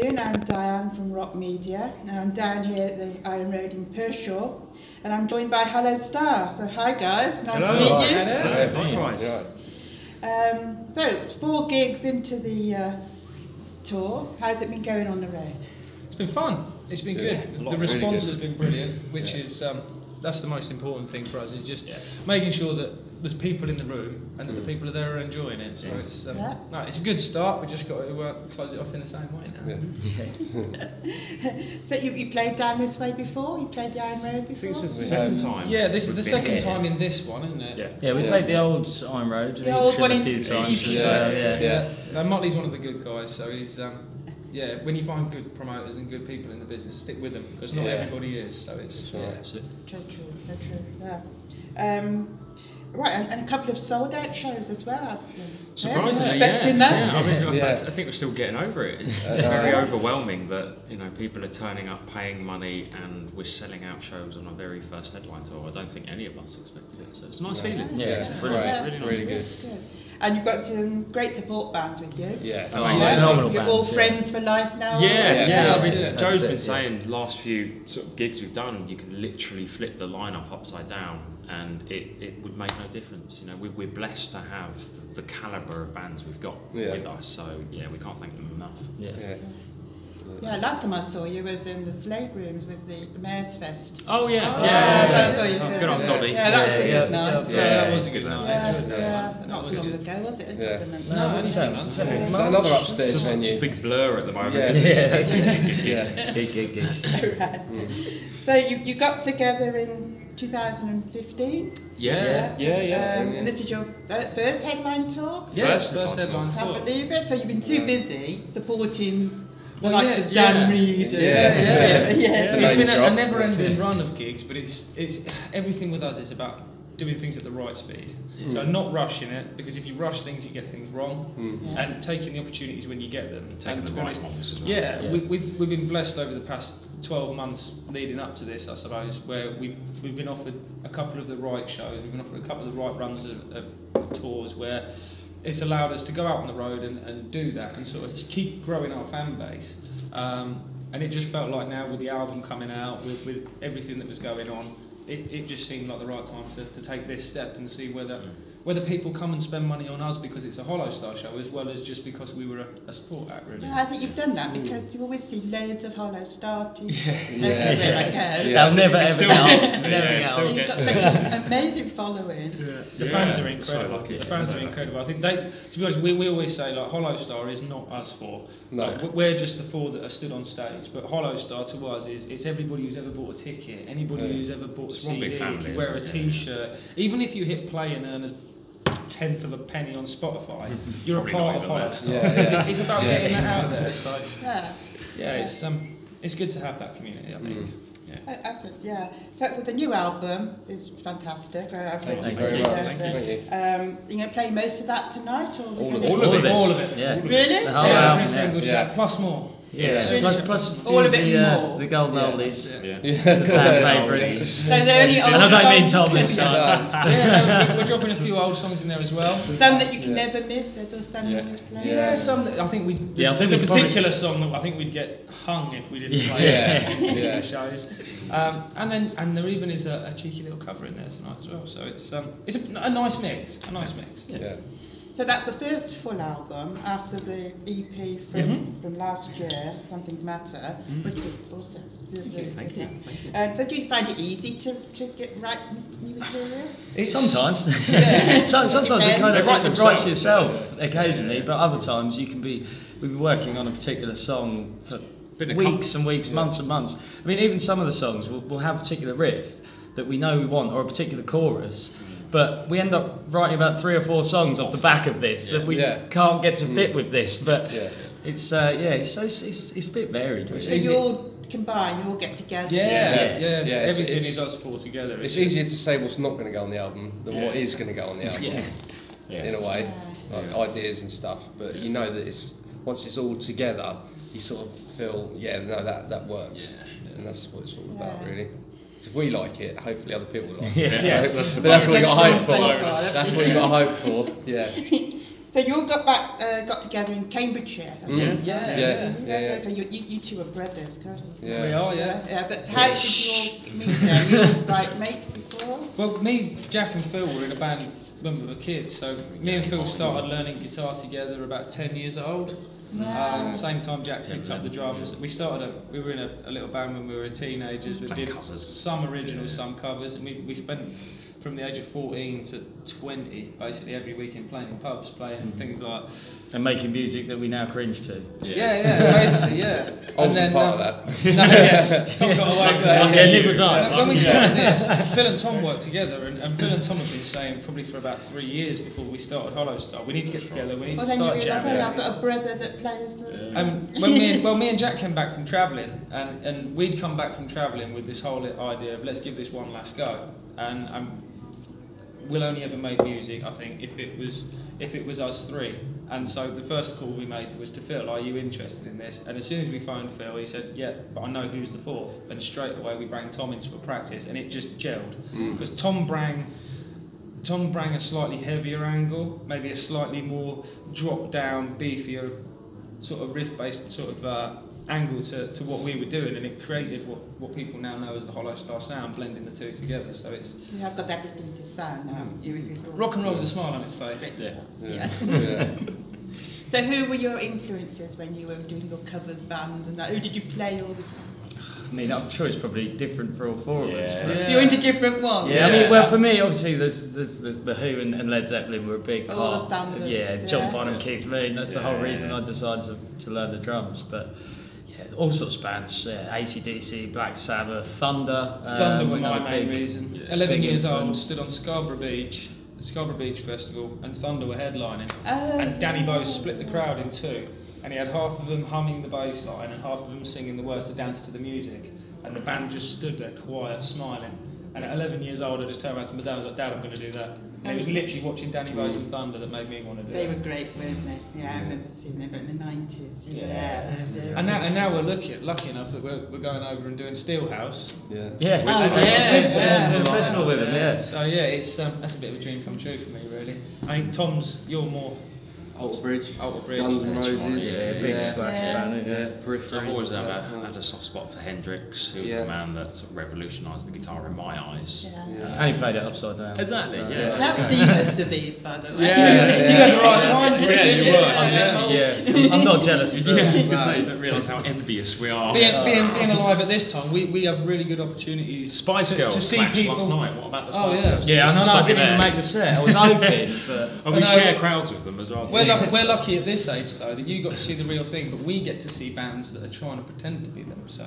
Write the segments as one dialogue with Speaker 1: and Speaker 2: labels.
Speaker 1: I'm Diane from Rock Media, and I'm down here at the Iron Road in Pershore, and I'm joined by Hollowstar. So hi guys, nice to meet you.
Speaker 2: Hello.
Speaker 1: So 4 gigs into the tour. How's it been going on the road?
Speaker 3: It's been fun. It's been good. The response has been brilliant, which is that's the most important thing for us. Is just making sure that there's people in the room and that the people are there are enjoying it. So it's no, it's a good start. We just got to close it off in the same way now.
Speaker 1: So you played down this way before? You played the Iron Road before?
Speaker 2: I think it's the second time.
Speaker 3: Yeah, this is the second time in this one, isn't it?
Speaker 4: Yeah, we played the old Iron Road.
Speaker 1: The old one
Speaker 4: a few times.
Speaker 3: No, Motley's one of the good guys, so he's yeah. When you find good promoters and good people in the business, stick with them because not everybody is. So it's
Speaker 1: so true. Yeah. Right, and a couple of sold-out shows as well.
Speaker 2: Surprisingly,
Speaker 1: expecting that.
Speaker 2: I think we're still getting over it. It's very overwhelming that people are turning up, paying money, and we're selling out shows on our very first headline tour. I don't think any of us expected it, so it's a nice feeling.
Speaker 4: It's
Speaker 2: really good.
Speaker 1: And you've got some great support bands with you.
Speaker 4: Phenomenal
Speaker 1: You're all friends for life now.
Speaker 2: Joe's been saying last few sort of gigs we've done, you can literally flip the lineup upside down, and it would make no difference. We're blessed to have the calibre of bands we've got with us. So we can't thank them enough.
Speaker 1: Yeah, last time I saw you was in the Slate Rooms with the Mayor's Fest.
Speaker 2: Oh yeah.
Speaker 1: I saw you.
Speaker 2: Good on Doddy.
Speaker 1: Yeah, that was a good night.
Speaker 3: That was a good night. I enjoyed that.
Speaker 1: Yeah, not so long ago, was it?
Speaker 3: No, only 7 months.
Speaker 5: Another upstairs venue.
Speaker 2: It's a big blur at the moment.
Speaker 4: Gig.
Speaker 1: So you got together in 2015?
Speaker 2: And
Speaker 1: this is your first headline tour?
Speaker 3: Yeah, first headline tour.
Speaker 1: Can't believe it. So you've been too busy supporting the likes of Dan Reed.
Speaker 3: It's been a never-ending run of gigs, but it's everything with us is about doing things at the right speed. So not rushing it, because if you rush things, you get things wrong, and taking the opportunities when you get them.
Speaker 2: Taking the right ones as well.
Speaker 3: Yeah, we've been blessed over the past 12 months leading up to this, I suppose, where we've been offered a couple of the right shows, we've been offered a couple of the right runs of tours where it's allowed us to go out on the road and do that and sort of just keep growing our fan base. And it just felt like now with the album coming out, with everything that was going on, it just seemed like the right time to take this step and see whether people come and spend money on us because it's a Hollowstar show as well as just because we were a support act, really.
Speaker 1: Yeah, I think you've done that because you always see loads of Hollowstar t-shirts.
Speaker 4: They'll never ever else.
Speaker 1: You've got such an amazing following.
Speaker 3: The fans are incredible.
Speaker 2: So
Speaker 3: the fans are incredible. I think to be honest, we always say like Hollowstar is not us four.
Speaker 5: No.
Speaker 3: Like, we're just the 4 that are stood on stage. But Hollowstar to us is it's everybody who's ever bought a ticket, anybody who's ever bought a CD, if you wear a t-shirt, even if you hit play and earn a tenth of a penny on Spotify, you're a part of Hollowstar. It's about getting that out there. So it's good to have that community, I think.
Speaker 1: So the new album is fantastic.
Speaker 5: Thank you very much. Thank you.
Speaker 1: You're going to play most of that tonight? Or
Speaker 3: All of it.
Speaker 4: Yeah.
Speaker 1: Really?
Speaker 3: Every single track, plus more.
Speaker 4: Plus
Speaker 1: all of it
Speaker 4: the golden oldies,
Speaker 1: the
Speaker 4: fan favourites.
Speaker 1: So they're only old
Speaker 4: And I don't mean
Speaker 1: songs.
Speaker 4: Tom this time.
Speaker 3: We're dropping a few old songs in there as well.
Speaker 1: Some that you can never miss. There's also some you always play.
Speaker 3: Some that I think there's a particular song that I think we'd get hung if we didn't play the shows. And there even is a cheeky little cover in there tonight as well. So it's a nice mix. So that's the first full album after the EP from last year, Something Matter, which was also really
Speaker 2: Thank you.
Speaker 1: So do you find it easy to get write new material?
Speaker 4: Sometimes. Sometimes it kind of writes yourself occasionally, but other times we've been working on a particular song for weeks and weeks, months and months. I mean, even some of the songs will have a particular riff that we know we want, or a particular chorus. But we end up writing about 3 or 4 songs off the back of this that we can't get to fit with this. But it's a bit varied. Really.
Speaker 1: So you all combine, you all get together.
Speaker 3: Everything is us 4 together.
Speaker 5: It's easier to say what's not going to go on the album than what is going to go on the album. In a way, like ideas and stuff. But you know that once it's all together, you sort of feel that works, and that's what it's all about, really. If we like it, hopefully other people like it.
Speaker 2: That's
Speaker 5: what you got to hope for. That's what you got to hope for.
Speaker 1: So you all got together in Cambridgeshire.
Speaker 3: Yeah.
Speaker 1: So you two are brothers, can't you?
Speaker 5: Yeah.
Speaker 3: We are, yeah.
Speaker 1: Yeah, but how did you all meet then? You all like mates before?
Speaker 3: Well, me, Jack and Phil were in a band when we were kids, so me and Phil started learning guitar together about 10 years old. Same time Jack picked up the drums. We were in a little band when we were teenagers that did some originals, some covers, and we spent from the age of 14 to 20 basically every weekend playing in pubs, playing things like...
Speaker 4: And making music that we now cringe to.
Speaker 3: Yeah, basically, yeah.
Speaker 5: I wasn't part of that.
Speaker 3: No, yeah, Tom got away with that.
Speaker 4: Yeah, neither was I.
Speaker 3: When we started this, Phil and Tom worked together, and Phil and Tom have been saying probably for about 3 years before we started Hollowstar, we need to get together, we need to start jamming.
Speaker 1: I've got a brother that plays.
Speaker 3: Me and Jack came back from travelling, and we'd come back from travelling with this whole idea of let's give this one last go, and we'll only ever make music, I think, if it was us three. And so the first call we made was to Phil, are you interested in this? And as soon as we phoned Phil, he said, yeah, but I know who's the fourth. And straight away we brought Tom into a practice, and it just gelled. Because Tom brang a slightly heavier angle, maybe a slightly more drop down, beefier, sort of riff-based sort of angle to what we were doing, and it created what people now know as the Hollowstar sound, blending the two together. So it's...
Speaker 1: You have got that distinctive sound now.
Speaker 3: Rock and roll with a smile on its face.
Speaker 1: Yeah. So who were your influences when you were doing your covers bands and that? Who did you play all the time?
Speaker 4: I mean, I'm sure it's probably different for all four of us.
Speaker 1: Yeah. You're into different ones.
Speaker 4: Yeah, I mean, well, for me, obviously, there's the Who and Led Zeppelin were a big part.
Speaker 1: All the standards.
Speaker 4: Yeah, John Bonham, Keith Moon. That's the whole reason I decided to learn the drums. But yeah, all sorts of bands. AC/DC, Black Sabbath, Thunder.
Speaker 3: Thunder were my main reason. 11 years old,
Speaker 4: influence.
Speaker 3: stood on Scarborough Beach Festival, and Thunder were headlining. And Danny Bowes split the crowd in two. And he had half of them humming the bass line and half of them singing the words to dance to the music. And the band just stood there quiet, smiling. And at 11 years old, I just turned around to my dad and was like, Dad, I'm going to do that. And it was literally watching Danny Bowes and Thunder that made me want to do it.
Speaker 1: They were great, weren't they? Yeah, I remember seeing them in the 90s.
Speaker 3: And now we're lucky enough that we're going over and doing Steelhouse.
Speaker 4: The festival with them,
Speaker 3: So yeah, it's that's a bit of a dream come true for me, really. I think Tom's, you're more
Speaker 5: Alter Bridge,
Speaker 3: Guns
Speaker 5: N' Roses,
Speaker 4: big Slash fan.
Speaker 5: Periphery.
Speaker 2: I've always had a soft spot for Hendrix, who was the man that sort of revolutionised the guitar in my eyes.
Speaker 4: And he played it upside down.
Speaker 2: Exactly,
Speaker 1: I have seen most of these, by the way.
Speaker 3: You had the right time for it.
Speaker 2: You were.
Speaker 4: I'm not jealous.
Speaker 2: I was going to say, you don't realise how envious we are.
Speaker 3: Being alive at this time, we have really good opportunities.
Speaker 2: Spice Girls
Speaker 3: to see
Speaker 2: Clash
Speaker 3: people
Speaker 2: last night. What about the Spice Girls?
Speaker 4: Yeah, I didn't even
Speaker 2: there.
Speaker 4: make the set. I was hoping, but...
Speaker 2: And we share crowds with them as well.
Speaker 3: We're lucky at this age, though, that you got to see the real thing, but we get to see bands that are trying to pretend to be them, so...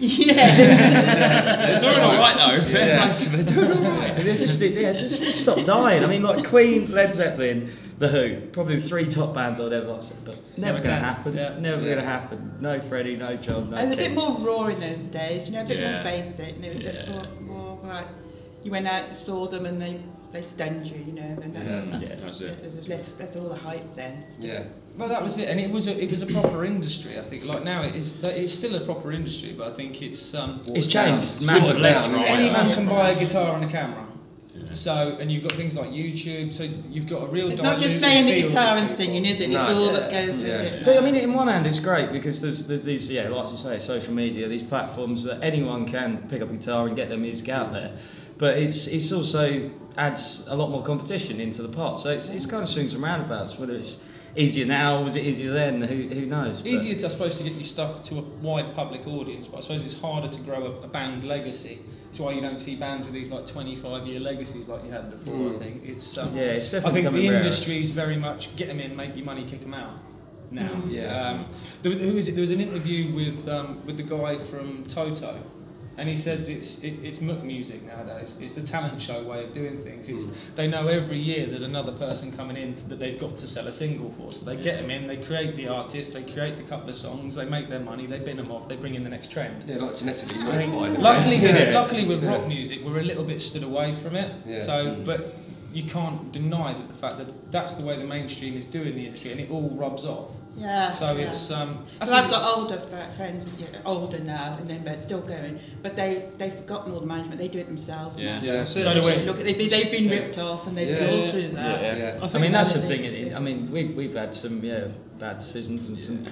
Speaker 2: They're doing alright, though. Fair play to them. They're doing alright.
Speaker 4: They just stop dying. I mean, like Queen, Led Zeppelin, The Who, probably the three top bands I'd ever watch, but never going to happen. Never going to happen. No Freddie, no John, no
Speaker 1: It was a
Speaker 4: King.
Speaker 1: bit more raw in those days, a bit more basic, and it was just more like, you went out and saw them and they stunned you, and that's all the hype then.
Speaker 5: Yeah.
Speaker 3: Well, that was it, and it was a proper industry. I think, like now, it's still a proper industry, but I think it's
Speaker 4: changed.
Speaker 3: Massively. Anyone can buy a guitar and a camera. So, and you've got things like YouTube, so you've got a real.
Speaker 1: It's not just playing the guitar and singing, is it? It's all that goes with it.
Speaker 4: But I mean, in one hand, it's great because there's these, like you say, social media, these platforms that anyone can pick up a guitar and get their music out there. But it's also adds a lot more competition into the pot. So it's kind of swings and roundabouts. Whether it's easier now, was it easier then? Who knows?
Speaker 3: Easier, I suppose, to get your stuff to a wide public audience, but I suppose it's harder to grow a band legacy. That's why you don't see bands with these like 25-year legacies like you had before. I think it's
Speaker 4: it's definitely.
Speaker 3: I think the
Speaker 4: rarer.
Speaker 3: industry's very much get them in, make your money, kick them out. Now, there was an interview with the guy from Toto. And he says it's muck music nowadays. It's the talent show way of doing things. They know every year there's another person coming in that they've got to sell a single for. So they get them in, they create the artist, they create the couple of songs, they make their money, they bin them off, they bring in the next trend.
Speaker 5: Yeah, like genetically modified.
Speaker 3: Luckily with rock music, we're a little bit stood away from it.
Speaker 5: Yeah.
Speaker 3: So, but you can't deny the fact that that's the way the mainstream is doing the industry, and it all rubs off.
Speaker 1: Yeah.
Speaker 3: So
Speaker 1: yeah.
Speaker 3: it's
Speaker 1: So I've got older friends, older now, and then but still going. But they've forgotten all the management. They do it themselves.
Speaker 2: Yeah.
Speaker 1: Now.
Speaker 5: Yeah.
Speaker 3: So do we.
Speaker 1: Look, they've been ripped off, and they've been all through that.
Speaker 5: Yeah.
Speaker 4: I mean, that's the thing. I mean, we've had some bad decisions and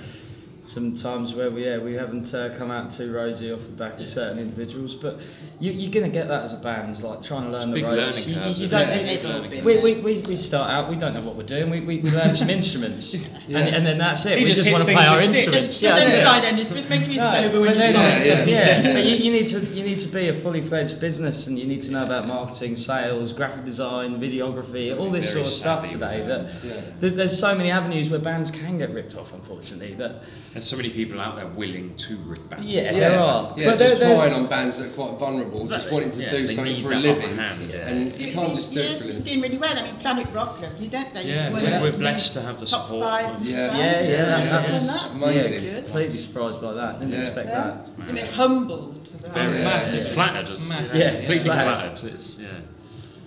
Speaker 4: some times where we haven't come out too rosy off the back of certain individuals, but you're going to get that as a band, like trying to learn the ropes. You don't. We start out, we don't know what we're doing. We learn some instruments, and then that's it.
Speaker 3: He
Speaker 4: we just want to play our instruments.
Speaker 1: Yeah, don't sign anything. Make you sober when you sign.
Speaker 4: Yeah. You need to be a fully fledged business, and you need to know about marketing, sales, graphic design, videography, all this sort of stuff today. That there's so many avenues where bands can get ripped off, unfortunately. That
Speaker 2: there's so many people out there willing to rip bands.
Speaker 4: There are.
Speaker 5: Yeah, but just relying on bands that are quite vulnerable, just wanting to do something for a living, and you can't just do it for a living.
Speaker 1: Doing really well. I mean, Planet Rock, you don't they?
Speaker 2: Yeah, we're blessed to have the
Speaker 1: top
Speaker 2: support.
Speaker 1: 5.
Speaker 4: That was
Speaker 5: amazing.
Speaker 1: Good.
Speaker 4: Completely surprised by that. Didn't expect that.
Speaker 1: I mean, humbled.
Speaker 2: Very
Speaker 3: massive.
Speaker 2: Flattered. Completely flattered. It's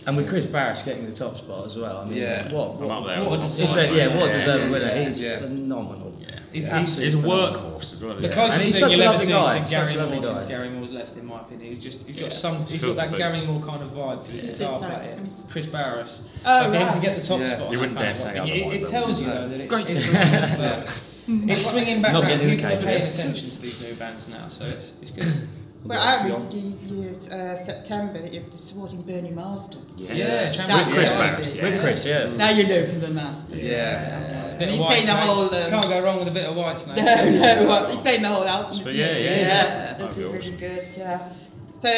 Speaker 4: And with Chris Barris getting the top spot as well, I mean, what a deserving winner. He's phenomenal.
Speaker 3: He's a
Speaker 2: workhorse as well.
Speaker 3: The closest
Speaker 4: he's
Speaker 3: thing
Speaker 4: such
Speaker 3: you'll
Speaker 4: a
Speaker 3: ever
Speaker 4: lovely
Speaker 3: see
Speaker 4: guy.
Speaker 3: to Gary
Speaker 4: Such a lovely
Speaker 3: Moore since
Speaker 4: guy.
Speaker 3: Gary Moore's left, in my opinion. He's got that Gary Moore kind of vibe to his guitar player. Chris Barris. So for him to get the top spot,
Speaker 2: you wouldn't dare say otherwise.
Speaker 3: It tells you though that it's swinging back around. People are paying attention to these new bands now, so it's good.
Speaker 1: Well, I read September that you're supporting Bernie Marsden.
Speaker 2: Yes.
Speaker 3: Yeah,
Speaker 2: with Chris Barris.
Speaker 4: With Chris,
Speaker 1: Now you know from the Master.
Speaker 3: He's
Speaker 1: playing the whole.
Speaker 3: Can't go wrong with a bit of white snake.
Speaker 1: No, he's playing the whole album.
Speaker 2: But
Speaker 1: That's really good. Yeah. So,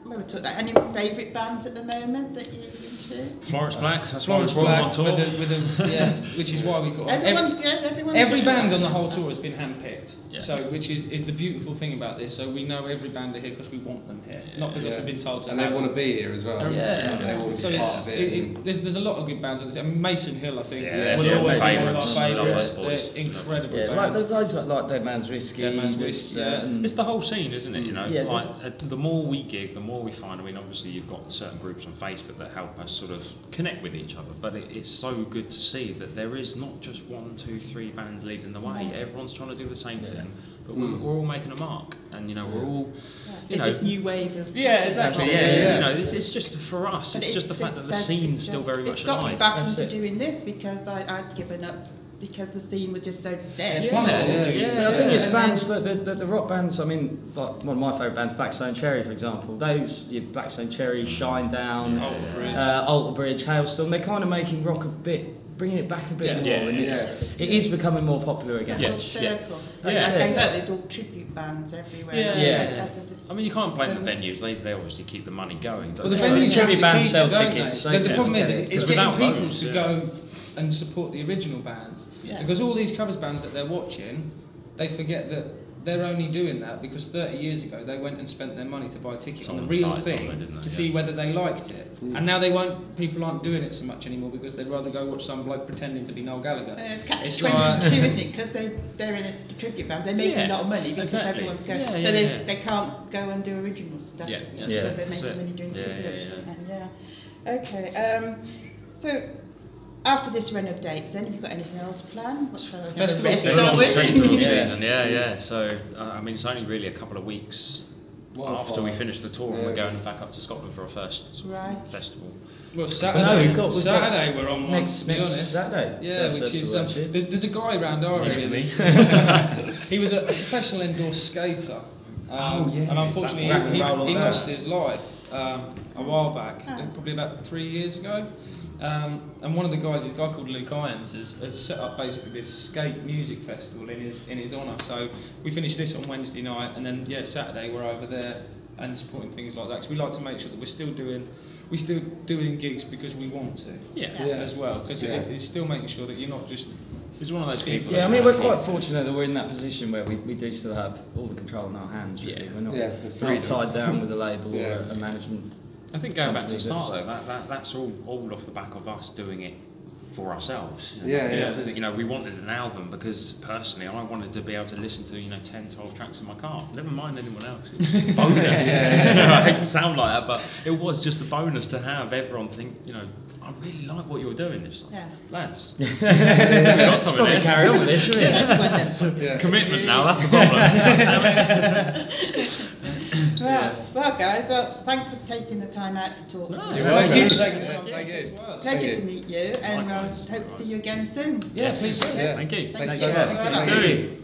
Speaker 1: what we talked about? Any favourite bands at the moment that you're into?
Speaker 2: Florence Black. That's
Speaker 3: Florence
Speaker 2: why
Speaker 3: Black
Speaker 2: on tour.
Speaker 3: which is why we got
Speaker 1: everyone's good.
Speaker 3: Every band on the whole tour has been handpicked.
Speaker 2: Yeah.
Speaker 3: So, which is the beautiful thing about this. So we know every band are here because we want them here, not because we've been told to.
Speaker 5: And they want to be here as well. They want to be part of it.
Speaker 3: There's a lot of good bands on this. I mean, Mason Hill, I think,
Speaker 2: will
Speaker 3: always be one of
Speaker 2: favourites.
Speaker 3: our favourites. They're incredible bands.
Speaker 4: There's loads like Dead Man's Whiskey.
Speaker 2: It's the whole scene, isn't it? You know, the more we gig, the more we find. I mean, obviously you've got certain groups on Facebook that help us sort of connect with each other, but it's so good to see that there is not just 1, 2, 3 bands leading the way. Everyone's trying to do the same thing, but we're all making a mark, and you know we're all.
Speaker 1: It's this new wave of.
Speaker 2: Yeah, exactly. You know, it's just for us. It's just the fact that the scene's still very much alive.
Speaker 1: It's got me back into doing this because I'd given up. Because the scene was just so dead.
Speaker 4: But I think it's bands the rock bands. I mean, like one of my favourite bands, Blackstone Cherry, for example. Those Blackstone Cherry, Shinedown, Alter Bridge, Hailstorm. They're kind of making rock a bit, bringing it back a bit more, and it is becoming more popular again.
Speaker 1: Circle. They do tribute bands everywhere.
Speaker 2: I mean, you can't blame the venues. They obviously keep the money going.
Speaker 3: Well, the venues have to
Speaker 4: bands
Speaker 3: keep
Speaker 4: sell
Speaker 3: it, don't
Speaker 4: tickets.
Speaker 3: they? The problem is it's getting people
Speaker 2: those,
Speaker 3: to go and support the original bands, because all these covers bands that they're watching, they forget that they're only doing that because 30 years ago they went and spent their money to buy tickets on the real thing to see whether they liked it. And now people aren't doing it so much anymore because they'd rather go watch some bloke pretending to be Noel Gallagher.
Speaker 1: It's catch-22, isn't it? Because they're in a tribute band, they're making a lot of money because everyone's going, so they can't go and do original stuff. So they're making money doing tribute. Okay, so after this run of dates, then have you got anything else planned?
Speaker 3: Festival
Speaker 2: season, So I mean, it's only really a couple of weeks after we finish the tour, and we're going back up to Scotland for our first festival.
Speaker 3: Well, Saturday,
Speaker 4: Saturday
Speaker 3: we're on
Speaker 4: next
Speaker 3: Saturday.
Speaker 4: Yeah,
Speaker 3: which is there's a guy around our area. He was a professional indoor skater, and unfortunately he lost his life a while back, probably about 3 years ago. And one of the guys, this guy called Luke Irons, has set up basically this skate music festival in his honour. So we finished this on Wednesday night, and then Saturday we're over there and supporting things like that. Because we like to make sure that we're still doing gigs because we want to, as well. Because it's still making sure that you're not just.
Speaker 2: It's one of those people.
Speaker 4: Yeah, I mean, we're quite fortunate that we're in that position where we do still have all the control in our hands. Really. We're not tied down with a label or a management.
Speaker 2: I think going back to the start though, that's all off the back of us doing it for ourselves.
Speaker 5: You know,
Speaker 2: we wanted an album because personally I wanted to be able to listen to 10, 12 tracks in my car. Never mind anyone else. It was just a bonus. I hate to sound like that, but it was just a bonus to have everyone think, I really like what you're doing. It's like, lads, got something there.
Speaker 4: Carry on with this, shouldn't
Speaker 2: it? Commitment now. That's the problem.
Speaker 1: Well, guys, thanks for taking the time out to talk to us.
Speaker 5: Thank you. Thank you.
Speaker 1: Pleasure to meet you, and hope to see you again soon.
Speaker 2: Yes.
Speaker 5: Yeah.
Speaker 2: Thank you.
Speaker 5: Thanks so much.
Speaker 2: Soon.